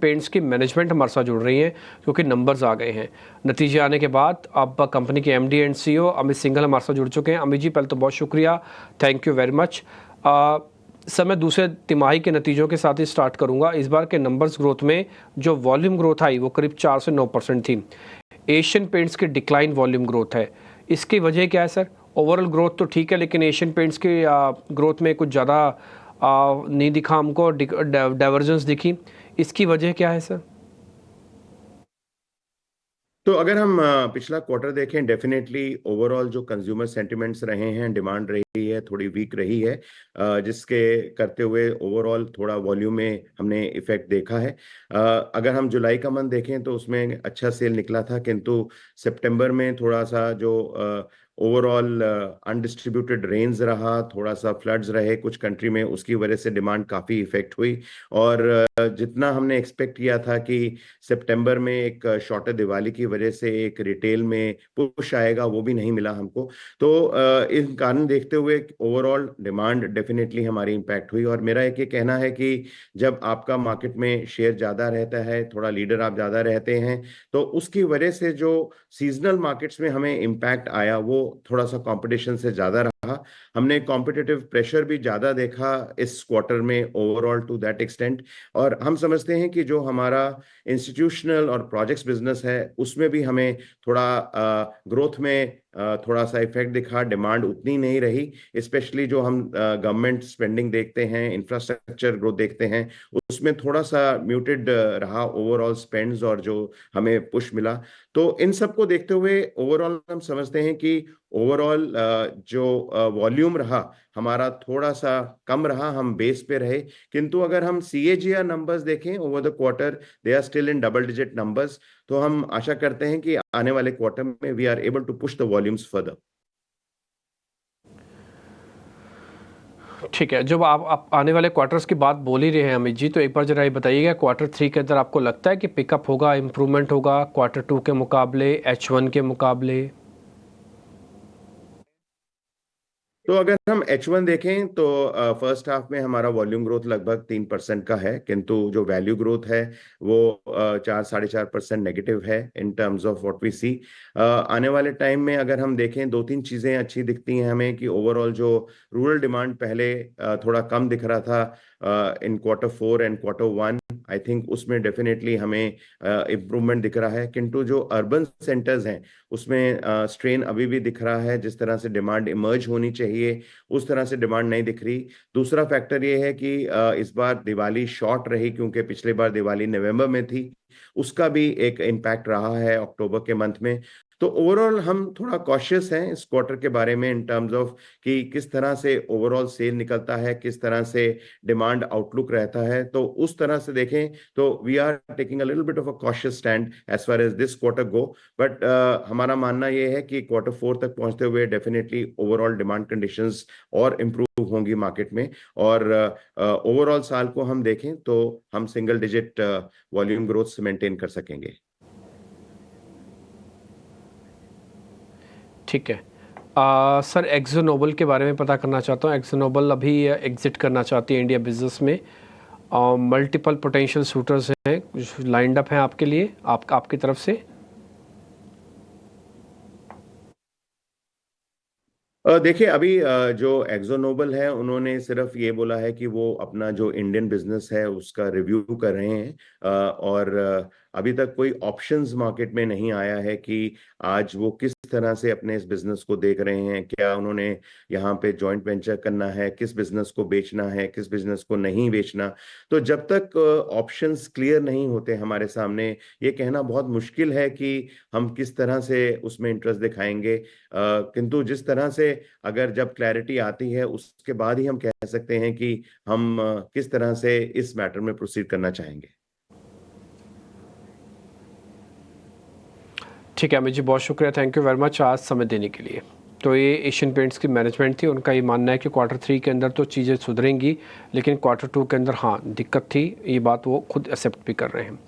Paints की management हमारे साथ जुड़ रही हैं क्योंकि नंबर्स आ गए हैं। नतीजे आने के बाद अब कंपनी के MD and CEO Amit Singhal हमारे साथ जुड़ चुके हैं। अमित जी, पहले तो बहुत शुक्रिया, thank you very much. Sir, मैं दूसरे तिमाही के नतीजों के साथ ही स्टार्ट करूंगा। इस बार के नंबर्स ग्रोथ में जो वॉल्यूम ग्रोथ आई वो करीब 4 से 9% थी। एशियन पेंट्स की डिक्लाइन वॉल्यूम ग्रोथ है, इसकी वजह क्या है सर? ओवरऑल ग्रोथ तो ठीक है, लेकिन एशियन पेंट्स की ग्रोथ में कुछ ज़्यादा नहीं दिखा हमको, डाइवर्जेंस दिखी, इसकी वजह क्या है सर? तो अगर हम पिछला क्वार्टर देखें, डेफिनेटली ओवरऑल जो कंज्यूमर सेंटिमेंट्स रहे हैं, डिमांड रही है, थोड़ी वीक रही है, जिसके करते हुए ओवरऑल थोड़ा वॉल्यूम में हमने इफेक्ट देखा है। अगर हम जुलाई का मंथ देखें तो उसमें अच्छा सेल निकला था, किंतु सितंबर में थोड़ा सा जो ओवरऑल अनडिस्ट्रीब्यूटेड रेन्स रहा, थोड़ा सा फ्लड्स रहे कुछ कंट्री में, उसकी वजह से डिमांड काफ़ी इफेक्ट हुई। और जितना हमने एक्सपेक्ट किया था कि सितंबर में एक शॉर्टर दिवाली की वजह से एक रिटेल में पुश आएगा, वो भी नहीं मिला हमको। तो इस कारण देखते हुए ओवरऑल डिमांड डेफिनेटली हमारी इम्पैक्ट हुई। और मेरा एक ये कहना है कि जब आपका मार्केट में शेयर ज़्यादा रहता है, थोड़ा लीडर आप ज़्यादा रहते हैं, तो उसकी वजह से जो सीजनल मार्केट्स में हमें इम्पैक्ट आया वो थोड़ा सा कंपटीशन से ज़्यादा रहा। हमने कॉम्पिटिटिव प्रेशर भी ज़्यादा देखा इस क्वार्टर में ओवरऑल टू दैट एक्सटेंट। और हम समझते हैं कि जो हमारा इंस्टीट्यूशनल और प्रोजेक्ट्स बिजनेस है उसमें भी हमें थोड़ा ग्रोथ में थोड़ा सा इफेक्ट दिखा, डिमांड उतनी नहीं रही। स्पेशली जो हम गवर्नमेंट स्पेंडिंग देखते हैं, इंफ्रास्ट्रक्चर ग्रोथ देखते हैं, उसमें थोड़ा सा म्यूटेड रहा ओवरऑल स्पेंड्स और जो हमें पुश मिला। तो इन सबको देखते हुए ओवरऑल हम समझते हैं कि ओवरऑल जो वॉल्यूम रहा हमारा थोड़ा सा कम रहा, हम बेस पे रहे। किंतु अगर हम CAGR नंबर्स देखें over the quarter, they are still in double digit numbers. तो हम आशा करते हैं कि आने वाले क्वार्टर में we are able to push the volumes further. ठीक है, जब आप आने वाले क्वार्टर्स की बात बोल ही रहे हैं अमित जी, तो एक बार जरा ये बताइएगा, Q3 के अंदर आपको लगता है कि पिकअप होगा, इम्प्रूवमेंट होगा Q2 के मुकाबले, H1 के मुकाबले? तो अगर हम H1 देखें तो फर्स्ट हाफ में हमारा वॉल्यूम ग्रोथ लगभग 3% का है, किंतु जो वैल्यू ग्रोथ है वो 4-4.5% नेगेटिव है in terms of what we see. आने वाले टाइम में अगर हम देखें, दो तीन चीज़ें अच्छी दिखती हैं हमें कि ओवरऑल जो रूरल डिमांड पहले थोड़ा कम दिख रहा था इन Q4 and Q1, I think उसमें डेफिनेटली हमें इम्प्रूवमेंट दिख रहा है। किंतु जो अर्बन सेंटर्स हैं उसमें स्ट्रेन अभी भी दिख रहा है। जिस तरह से डिमांड इमर्ज होनी चाहिए उस तरह से डिमांड नहीं दिख रही। दूसरा फैक्टर ये है कि इस बार दिवाली शॉर्ट रही, क्योंकि पिछले बार दिवाली नवंबर में थी, उसका भी एक इम्पैक्ट रहा है अक्टूबर के मंथ में। तो ओवरऑल हम थोड़ा कॉशियस हैं इस क्वार्टर के बारे में इन टर्म्स ऑफ कि किस तरह से ओवरऑल सेल निकलता है, किस तरह से डिमांड आउटलुक रहता है। तो उस तरह से देखें तो we are taking a little bit of a cautious stand as far as this quarter go. But हमारा मानना यह है कि Q4 तक पहुंचते हुए डेफिनेटली ओवरऑल डिमांड कंडीशंस और इम्प्रूव होंगी मार्केट में। और ओवरऑल साल को हम देखें तो हम single digit volume growth maintain कर सकेंगे। ठीक है। सर, एक्जो नोबल के बारे में पता करना चाहता हूँ। एक्जो नोबल अभी एग्जिट करना चाहती है इंडिया बिजनेस में, मल्टीपल पोटेंशियल शूटर्स हैं लाइंड अप हैं आपके लिए, आपकी तरफ से। देखिए, अभी जो एक्जो नोबल है उन्होंने सिर्फ ये बोला है कि वो अपना जो इंडियन बिजनेस है उसका रिव्यू कर रहे हैं। और अभी तक कोई ऑप्शंस मार्केट में नहीं आया है कि आज वो किस तरह से अपने इस बिजनेस को देख रहे हैं। क्या उन्होंने यहाँ पे जॉइंट वेंचर करना है, किस बिजनेस को बेचना है, किस बिजनेस को नहीं बेचना। तो जब तक ऑप्शंस क्लियर नहीं होते हमारे सामने, ये कहना बहुत मुश्किल है कि हम किस तरह से उसमें इंटरेस्ट दिखाएंगे। किंतु जिस तरह से अगर जब क्लैरिटी आती है उसके बाद ही हम कह सकते हैं कि हम किस तरह से इस मैटर में प्रोसीड करना चाहेंगे। ठीक है अमित जी, बहुत शुक्रिया, थैंक यू वेरी मच आज समय देने के लिए। तो ये एशियन पेंट्स की मैनेजमेंट थी, उनका ये मानना है कि Q3 के अंदर तो चीज़ें सुधरेंगी, लेकिन Q2 के अंदर हाँ दिक्कत थी, ये बात वो खुद एक्सेप्ट भी कर रहे हैं।